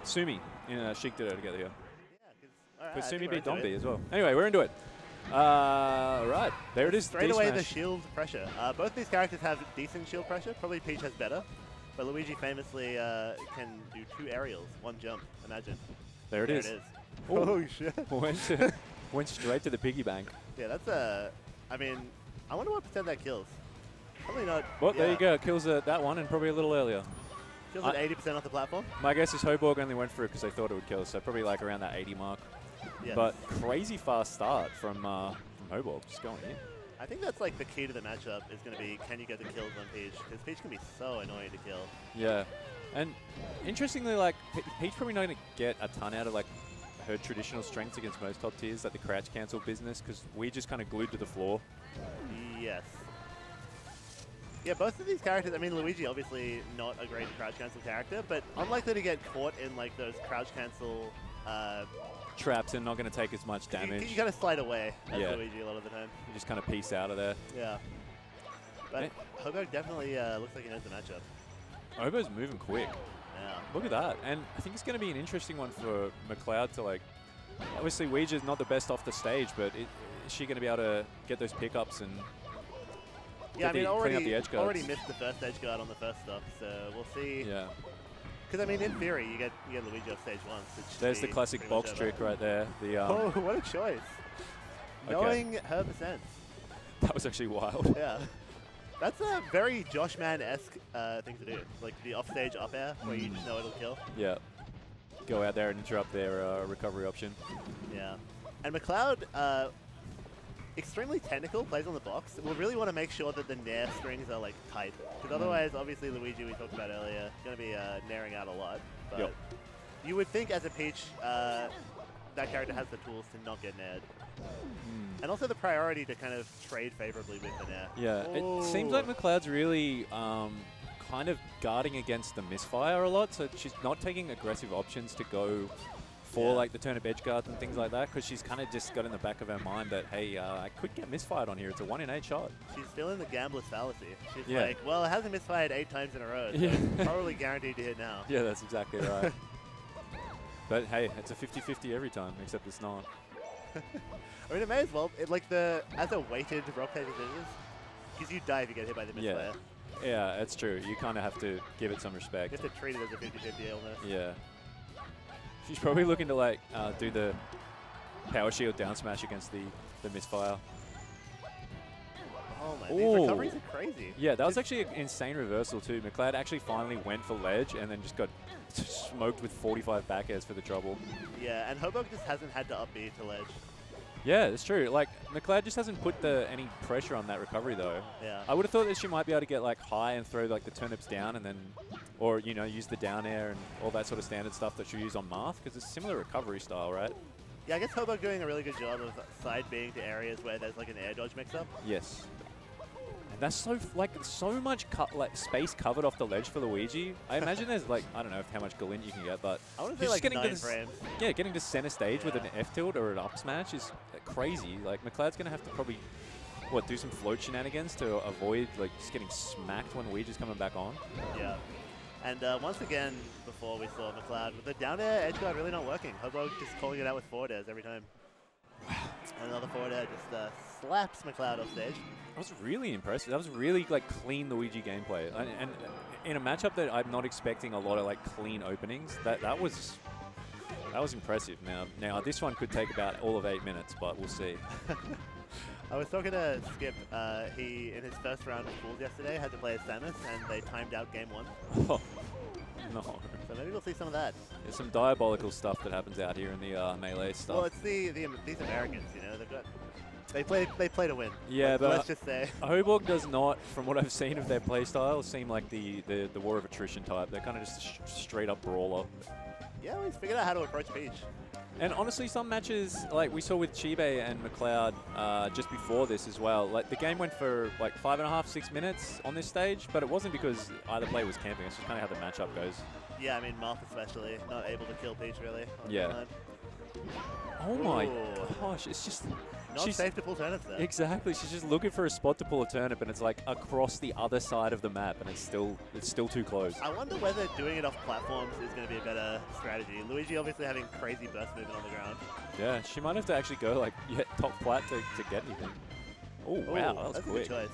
Sumi in Sheik did it together here. Yeah, But Sumi beat Dombi as well. Anyway, we're into it. Right, there it is. Straight away the shield pressure. Both these characters have decent shield pressure. Probably Peach has better. But Luigi famously can do 2 aerials, 1 jump. Imagine. There it is. It is. Oh, shit. Went straight to the piggy bank. Yeah, that's a... I mean, I wonder what percent that kills. Probably not... Well, there you go. Kills that one and probably a little earlier. Kills at 80% off the platform? My guess is Hoborg only went for it because they thought it would kill, so probably like around that 80 mark. Yes. But crazy fast start from Hoborg, just going in. I think that's like the key to the matchup is going to be, can you get the kills on Peach? Because Peach can be so annoying to kill. Yeah. And interestingly, like, Peach probably not going to get a ton out of like her traditional strengths against most top tiers, like the crouch cancel business, because we just kind of glued to the floor. Yes. Yeah, both of these characters, I mean, Luigi obviously not a great crouch cancel character, but unlikely to get caught in like those crouch cancel traps and not going to take as much damage. You got to slide away as Luigi a lot of the time. You just kind of piece out of there. Yeah. But Hoborg definitely looks like he knows the matchup. Hoborg's moving quick. Yeah. Look at that. And I think it's going to be an interesting one for McCloud to like, obviously Ouija's not the best off the stage, but is she going to be able to get those pickups and yeah, I mean, already missed the first edge guard on the first stop, so we'll see. Yeah. Because, I mean, in theory, you get Luigi off stage once. There's the classic box trick right there. The, oh, what a choice. Okay. Knowing her percent. That was actually wild. Yeah. That's a very Josh Man-esque thing to do. Like the offstage up air, where you just know it'll kill. Yeah. Go out there and interrupt their recovery option. Yeah. And McCloud, extremely technical, plays on the box. We'll really want to make sure that the nair strings are like tight. Because otherwise, obviously, Luigi, we talked about earlier, going to be nairing out a lot. But you would think as a Peach, that character has the tools to not get naired. And also the priority to kind of trade favorably with the nair. Yeah, it seems like McCloud's really kind of guarding against the misfire a lot, so she's not taking aggressive options to go for like the turnip edge guards and things like that, because she's kind of just got in the back of her mind that, hey, I could get misfired on here. It's a 1 in 8 shot. She's still in the gambler's fallacy. She's like, well, it hasn't misfired 8 times in a row, so probably guaranteed to hit now. Yeah, that's exactly right. But hey, it's a 50-50 every time, except it's not. I mean, it may as well. As a weighted rock, paper, scissors, because you die if you get hit by the misfire. Yeah, that's true. You kind of have to give it some respect. You have to treat it as a 50-50 illness. Yeah. She's probably looking to like do the power shield down smash against the misfire. Oh man, these recoveries are crazy. Yeah, that was actually an insane reversal too. McCloud actually finally went for ledge and then just got smoked with 45 back airs for the trouble. Yeah, and Hoborg just hasn't had to up B to ledge. Yeah, it's true. Like, McCloud just hasn't put any pressure on that recovery, though. Yeah. I would have thought that she might be able to get, like, high and throw, like, the turnips down and then, or, you know, use the down air and all that sort of standard stuff that she'll use on Marth, because it's a similar recovery style, right? Yeah, I guess Hoborg doing a really good job of side being to areas where there's, like, an air dodge mix-up. Yes. That's so much space covered off the ledge for Luigi. I imagine there's like, I don't know how much Galint you can get, but I want to say like 9 frames. Yeah, getting to center stage with an F tilt or an up smash is crazy. Like McCloud's gonna have to probably do some float shenanigans to avoid like just getting smacked when Luigi's coming back on. Yeah. And once again, before we saw McCloud, with the down air edge guard really not working. Hoborg just calling it out with forward airs every time. Wow. And another forward air just slaps McCloud off stage. That was really impressive. That was really like clean Luigi gameplay, and in a matchup that I'm not expecting a lot of like clean openings, that was impressive. Now this one could take about all of 8 minutes, but we'll see. I was talking to Skip. He in his first round of pools yesterday had to play as Samus, and they timed out game 1. Oh, no. So maybe we'll see some of that. There's some diabolical stuff that happens out here in the melee stuff. Well, it's these Americans, you know, they play to win. Yeah, but let's just say Hoborg does not, from what I've seen of their playstyle, seem like the war of attrition type. They're kind of just a straight up brawler. Yeah, we've figured out how to approach Peach. And honestly, some matches, like we saw with Chibe and McCloud just before this as well, like the game went for like 5.5, 6 minutes on this stage, but it wasn't because either player was camping. It's just kind of how the matchup goes. Yeah, I mean, Marth especially, not able to kill Peach really. Yeah. Oh my gosh, it's just... Not safe to pull turnips there. Exactly. She's just looking for a spot to pull a turnip, and it's like across the other side of the map, and it's still too close. I wonder whether doing it off platforms is going to be a better strategy. Luigi obviously having crazy burst movement on the ground. Yeah, she might have to actually go like top plat to get anything. Oh wow, that was that's quick. a good choice.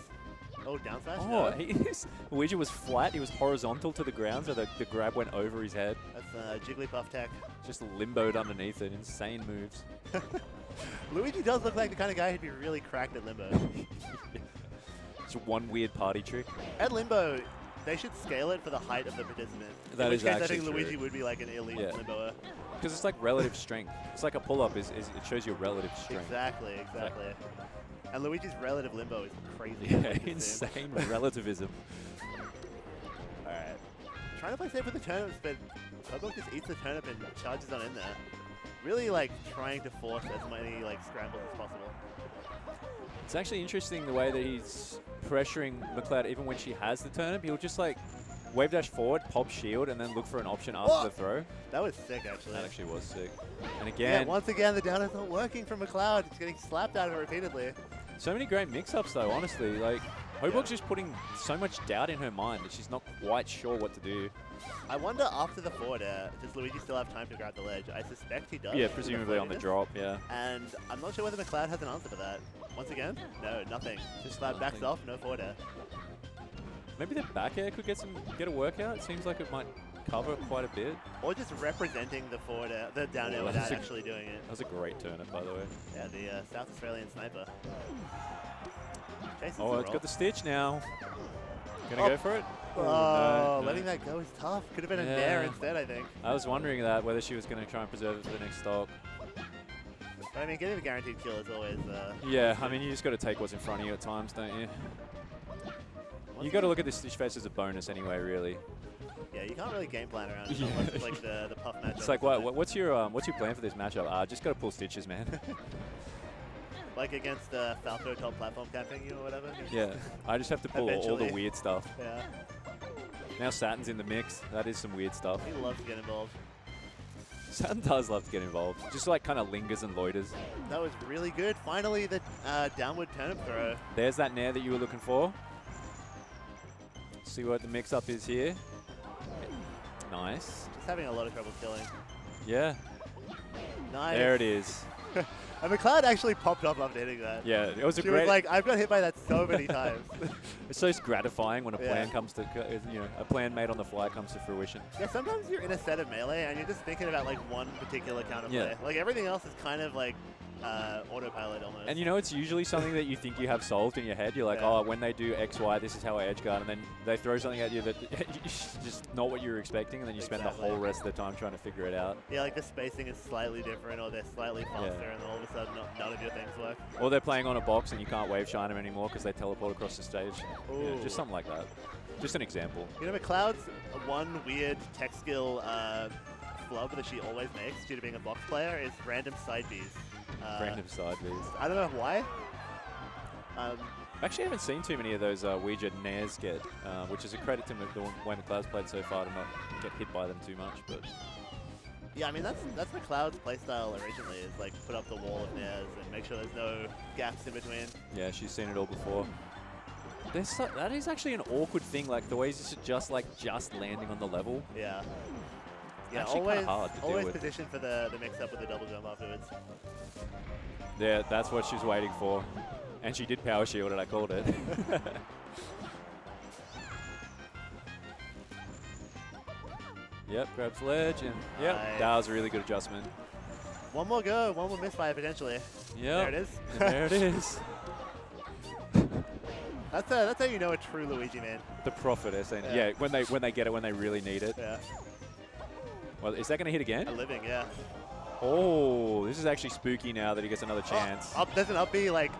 Oh, down smash? Oh, No. Luigi was flat. He was horizontal to the ground, so the grab went over his head. That's Jigglypuff tech. Just limboed underneath it. Insane moves. Luigi does look like the kind of guy who'd be really cracked at limbo. It's one weird party trick. At limbo, they should scale it for the height of the participant. That in which is case actually I think true. Luigi would be like an elite limboer. Because it's like relative strength. It's like a pull-up. It shows your relative strength. Exactly. And Luigi's relative limbo is crazy. Yeah, insane relativism. Alright. Trying to play safe with the turnips, but Hoborg just eats the turnip and charges on in there. Really like trying to force as many like scrambles as possible. It's actually interesting the way that he's pressuring McCloud even when she has the turnip. He'll just like wave dash forward, pop shield, and then look for an option after the throw. That was sick, actually. That actually was sick. And again, once again, the down is not working from McCloud. He's getting slapped out of it repeatedly. so many great mix-ups though, honestly. Like, Hoborg's just putting so much doubt in her mind that she's not quite sure what to do. I wonder after the forward air, does Luigi still have time to grab the ledge? I suspect he does. Yeah, presumably on the drop, yeah. And I'm not sure whether McCloud has an answer for that. Once again, no, nothing. Just backs off, no forward air. Maybe the back air could get a workout. It seems like it might cover quite a bit. Or just representing the forward air, the down air without actually doing it. That was a great turnip, by the way. Yeah, the South Australian sniper. Oh, it's got the stitch now. Gonna go for it? Oh, letting that go is tough. Could have been a nair instead, I think. I was wondering that, whether she was going to try and preserve it for the next stock. But I mean, getting a guaranteed kill is always... yeah, I mean, you just got to take what's in front of you at times, don't you? You got to look at this stitch face as a bonus anyway, really. Yeah, you can't really game plan around it unless it's like the puff matchup. It's like, what's your plan for this matchup? Just got to pull stitches, man. Like against Falco top platform camping you or whatever? Yeah, I just have to pull all the weird stuff. Yeah. Now Saturn's in the mix. That is some weird stuff. He loves to get involved. Saturn does love to get involved. Just like kind of lingers and loiters. That was really good. Finally, the downward turnip throw. There's that nair that you were looking for. See what the mix-up is here. Nice. Just having a lot of trouble killing. Yeah. Nice. There it is. And McCloud actually popped up after hitting that. Yeah, it was a she great... was like, I've got hit by that so many times. It's so gratifying when a plan comes to, a plan made on the fly comes to fruition. Yeah, sometimes you're in a set of melee and you're just thinking about like one particular counterplay. Yeah. Like everything else is kind of like autopilot almost. And you know, it's usually something that you think you have solved in your head. You're like, oh, when they do X, Y, this is how I edge guard. And then they throw something at you that just not what you were expecting. And then you spend the whole rest of the time trying to figure it out. Yeah, like the spacing is slightly different or they're slightly faster and then all of a sudden none of your things work. Or they're playing on a box and you can't wave shine them anymore because they teleport across the stage. Yeah, just something like that. Just an example. You know, McCloud's one weird tech skill flub that she always makes due to being a box player is random side Bs. Random side Bs. I don't know why. Actually, I haven't seen too many of those Ouija nairs get, which is a credit to the way McCloud's played so far to not get hit by them too much. But yeah, I mean that's McCloud's playstyle originally is like put up the wall of nairs and make sure there's no gaps in between. Yeah, she's seen it all before. That is actually an awkward thing, like the way he's just landing on the level. Yeah. Yeah, actually hard to always deal with. position for the mix-up with the double jump afterwards. Yeah, that's what she's waiting for. And she did power shield it, I called it. Yep, grabs ledge, and yep, nice. That was a really good adjustment. One more go, one more misfire potentially. Yeah, there it is. There it is. That's how you know a true Luigi man. The prophetess, and yeah, when they get it when they really need it. Yeah. Well, is that going to hit again? A living, yeah. Oh, this is actually spooky now that he gets another chance. There's an up B like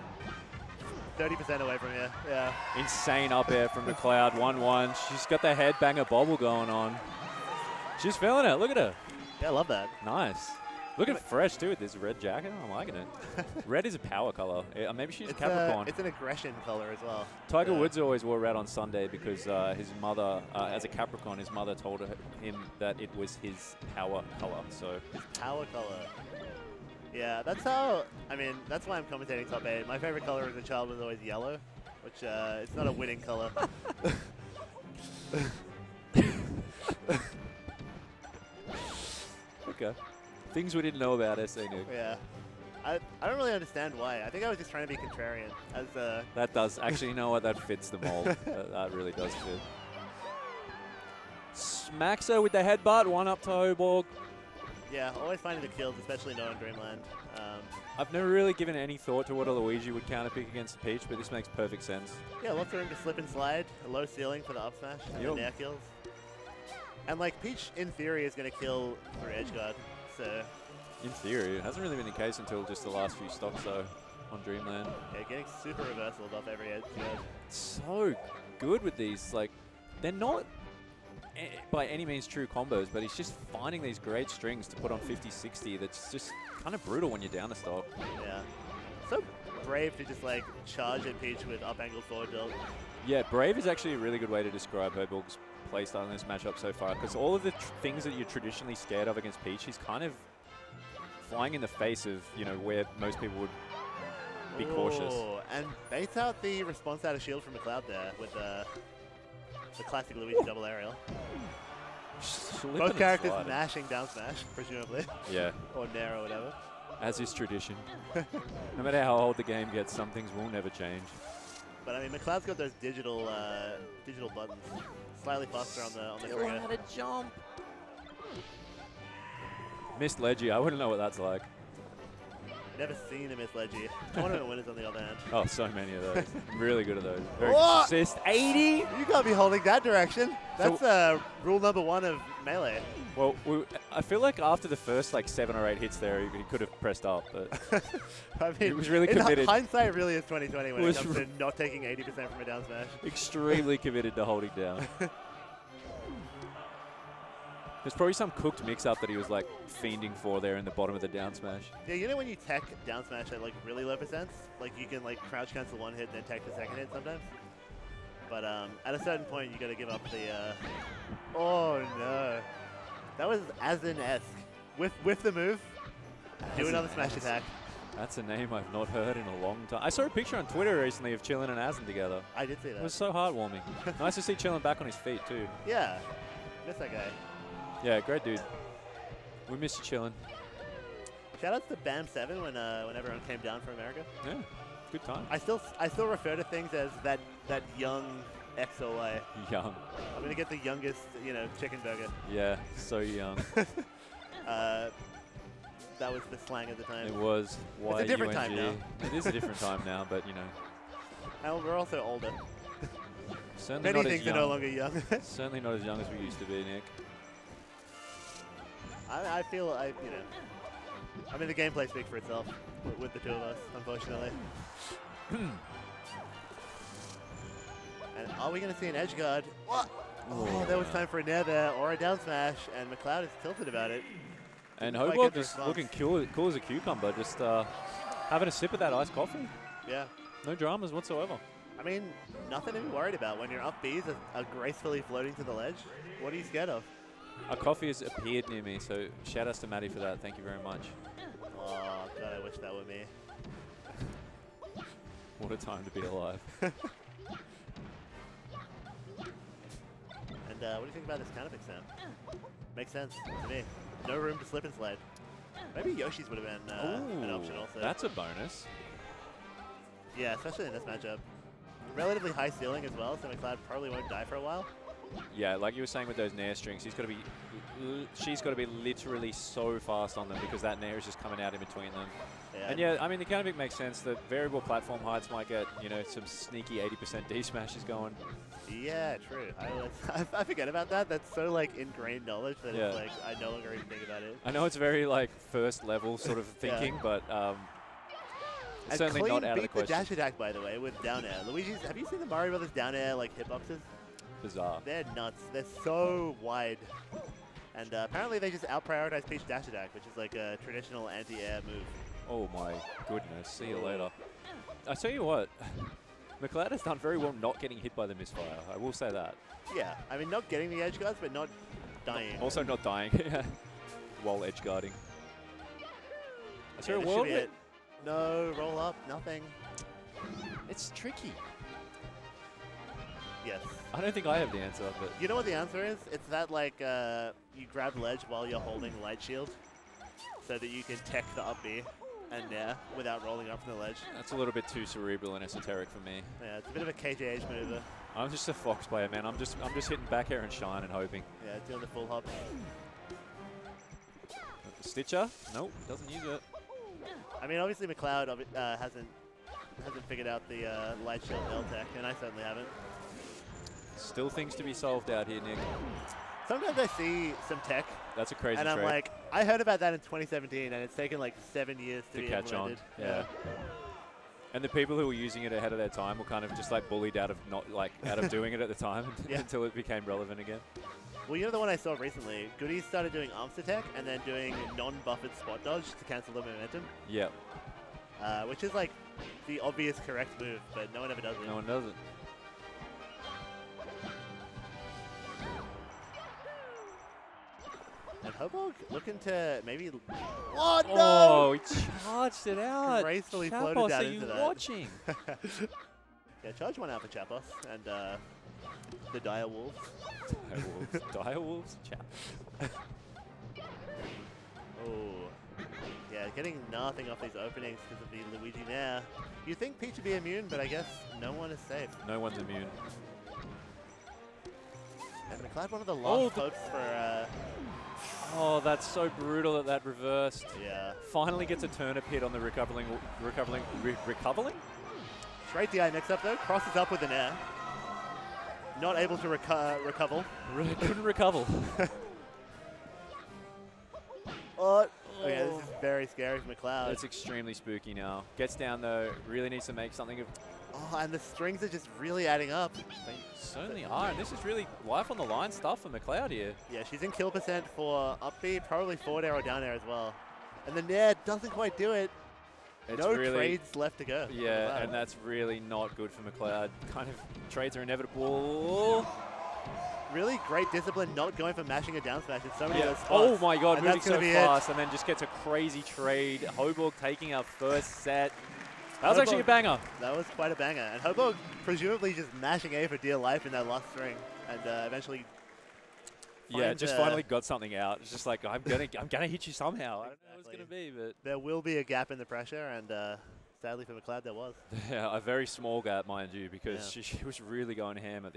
30% away from here. Yeah. Insane up air from McCloud. 1-1. She's got the headbanger bobble going on. She's feeling it. Look at her. Yeah, I love that. Nice. Looking fresh too with this red jacket. I'm liking it. Red is a power color. Maybe she's Capricorn. It's an aggression color as well. Tiger Woods always wore red on Sunday because his mother, as a Capricorn, his mother told him that it was his power color. So his power color. Yeah, that's how, I mean, that's why I'm commentating top 8. My favorite color as a child was always yellow, which it's not a winning color. Okay. Things we didn't know about SA Nuke. Yeah. I don't really understand why. I think I was just trying to be contrarian. That does. Actually, you know what? That fits the mold. That really does fit. Smacks her with the headbutt. 1 up to Hoborg. Yeah, always finding the kills, especially not on Dreamland. I've never really given any thought to what a Luigi would counterpick against Peach, but this makes perfect sense. Yeah, lots of room to slip and slide. A low ceiling for the up smash and the nair kills. And like Peach, in theory, is going to kill through edge guard. So. In theory, it hasn't really been the case until just the last few stocks though on Dreamland. Yeah, getting super reversals off every edge guard. So good with these. Like, they're not by any means true combos, but he's just finding these great strings to put on 50-60 that's just kind of brutal when you're down a stock. Yeah. So brave to just like charge at Peach with up angled forward build. Yeah, brave is actually a really good way to describe Hoborg's playstyle in this matchup so far, because all of the things that you're traditionally scared of against Peach, he's kind of flying in the face of, you know, where most people would be cautious. And baits out the response out of shield from McCloud there with the classic Luigi double aerial. Both characters mashing down smash, presumably. Yeah. Or nair or whatever. As is tradition. No matter how old the game gets, some things will never change. But I mean, McCloud's got those digital buttons, slightly faster on the trigger. How to jump. Missed Leggy, I wouldn't know what that's like. Never seen a Miss Leggy. Tournament winners on the other hand. Oh, so many of those. I'm really good at those. Very good assist. 80! You can't be holding that direction. That's so, rule number 1 of Melee. Well, I feel like after the first like 7 or 8 hits there, he could have pressed up, but I mean, he was really committed. In hindsight, really is 2020 when it comes to not taking 80% from a down smash. Extremely committed to holding down. There's probably some cooked mix-up that he was like fiending for there in the bottom of the down smash. Yeah, you know when you tech down smash at like really low percents? Like you can like crouch cancel 1 hit and then tech the 2nd hit sometimes. But at a certain point you gotta give up the oh no. That was Azin-esque. With the move, do another smash attack. That's a name I've not heard in a long time. I saw a picture on Twitter recently of Chillin and Azin together. I did see that. It was so heartwarming. Nice to see Chillin back on his feet too. Yeah, miss that guy. Yeah, great dude. We miss you, Chillin. Shout out to BAM7 when everyone came down from America. Yeah, good time. I still refer to things as that young XOY. Young. I'm gonna get the youngest, chicken burger. Yeah, so young. That was the slang at the time. It was. It's a different time now. It is a different time now, but And we're also older. Certainly Many not things as young. are no longer young. Certainly not as young as we used to be, Nick. I feel I mean the gameplay speaks for itself with the two of us, unfortunately. And are we going to see an edge guard? What? Oh, there was time for a nair there or a down smash, and McCloud is tilted about it. And Hoborg just looking cool as a cucumber, just having a sip of that iced coffee. Yeah. No dramas whatsoever. I mean, nothing to be worried about. When your up Bs are gracefully floating to the ledge, what are you scared of? A coffee has appeared near me, so shout outs to Maddie for that. Thank you very much. Oh, God, I wish that were me. What a time to be alive. And what do you think about this counterpick, Sam? Makes sense to me. No room to slip and slide. Maybe Yoshi's would have been an option also. That's a bonus. Yeah, especially in this matchup. Relatively high ceiling as well, so McCloud probably won't die for a while. Yeah, like you were saying with those nair strings, she's got to be literally so fast on them because that nair is just coming out in between them. Yeah, and yeah, I mean the counterpick makes sense. The variable platform heights might get some sneaky 80% D smashes going. Yeah, true. I forget about that. That's so like ingrained knowledge that it's like I no longer even think about it. I know it's very like first level sort of thinking, but it's certainly not out of the question. The dash attack, by the way, with down air. Luigi's. Have you seen the Mario Brothers down air like hitboxes? Bizarre. They're nuts. They're so wide. And apparently they just out-prioritize Peach dash attack, which is like a traditional anti-air move. Oh my goodness. See you later. I tell you what, McCloud has done very well not getting hit by the misfire. I will say that. Yeah. I mean, not getting the edge guards, but not dying. Also not dying while edge guarding. Is there a this should world be where it. No, roll up, nothing. it's tricky? Yes. I don't think I have the answer, but You know what the answer is? It's that like you grab ledge while you're holding light shield, so that you can tech the up B and nair without rolling up from the ledge. that's a little bit too cerebral and esoteric for me. Yeah, it's a bit of a KJH maneuver. I'm just a Fox player, man. I'm just hitting back air and shine and hoping. Yeah, doing the full hop. Stitcher? Nope, doesn't use it. I mean, obviously McCloud hasn't figured out the light shield L tech, and I certainly haven't. Still things to be solved out here, Nick. Sometimes I see some tech, That's a crazy and I'm trade like, I heard about that in 2017, and it's taken like 7 years to be catch on. implemented. Yeah. And the people who were using it ahead of their time were kind of just like bullied out of doing it at the time Yeah. until it became relevant again. Well, you know the one I saw recently? Goodies started doing arms attack and then doing non-buffered spot dodge to cancel the momentum, Yep. which is like the obvious correct move, but no one ever does it. No one does it. And Hoborg looking to maybe... Oh, no! Oh, he charged it out. Gracefully Chapos, floated down are you into that. watching? Yeah, charge one out for Chapos and the Dire Wolves. Dire Wolves? Chap. Oh, yeah, getting nothing off these openings because of the Luigi Nair. You'd think Peach would be immune, but I guess no one is safe. No one's immune. And McCloud, one of the last hopes for... Oh, that's so brutal that reversed. yeah. Finally gets a turnip hit on the recovering? Straight DI mix-up though, crosses up with an air. Not able to recover. Couldn't recover. Oh, yeah, this is very scary for McCloud. It's extremely spooky now. Gets down though, really needs to make something of... Oh, and the strings are just really adding up. They certainly are, and this is really life on the line stuff for McCloud here. Yeah, she's in kill percent for up B, probably forward air or down air as well. And the Nair doesn't quite do it. It's no really, trades left to go. Yeah, and that's really not good for McCloud. Kind of trades are inevitable. Really great discipline, not going for mashing a down smash in so many of those spots. Oh my god, and moving that's so gonna be fast, and then just gets a crazy trade. Hoborg taking our first set. That was actually a banger. That was quite a banger. And Hoborg presumably just mashing A for dear life in that last string, and eventually. Yeah, just finally got something out. It's just like I'm gonna hit you somehow. I don't know what it's gonna be, but there will be a gap in the pressure, and sadly for McCloud there was. yeah, a very small gap, mind you, because she was really going ham at the